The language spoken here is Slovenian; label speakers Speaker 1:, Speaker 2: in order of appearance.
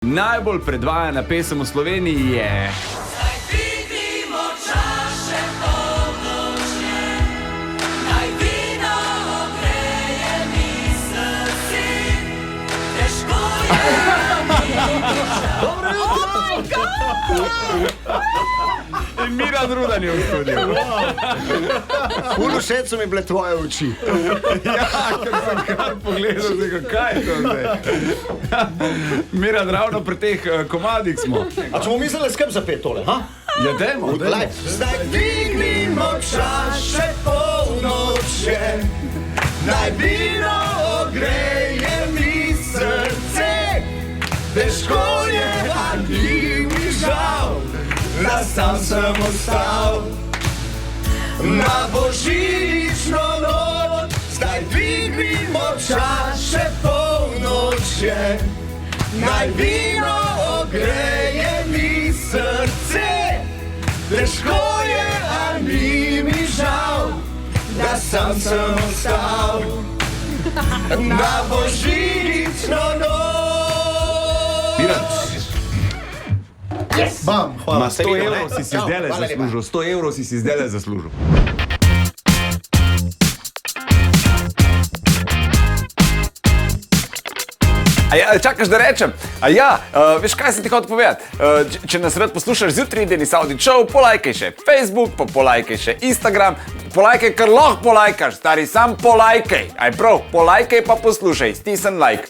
Speaker 1: Najbolj predvajana pesem v Sloveniji je... In Miran Rudan je v studiu.
Speaker 2: Ful všeč so mi bile tvoje oči.
Speaker 1: Ja, ker sem kar pogledal, zdaj, kaj je to zdaj. Miran, ravno pri teh komadih smo.
Speaker 2: A če bomo mislili skrb za pet tole, ha?
Speaker 1: Ja, dajmo.
Speaker 2: Zdaj dvignimo čaše polnoče, naj vino ogreje mi srce. Težko je, a ni mi žal, da sam sem ostal. Na božično noč, zdaj dvignimo čaše polnoče, naj vino ogreje mi srce. Težko je, a ni mi žal, da sam sem ostal. Na božično noč.
Speaker 1: Yes.
Speaker 2: Bam, hvala.
Speaker 1: 100 evrov si si zdaj zaslužil. 100 evrov si si zdaj zaslužil. A ja, čakaš, da rečem? A ja, veš, kaj sem ti hotel povedati? Če nas rad poslušaš zjutraj, Deni Saudi Show, polajkaj še Facebook, pa polajkaj še Instagram, polajkaj, kar lahko polajkaš, stari, sam polajkaj. Aj prav, polajkaj pa poslušaj, stisni like.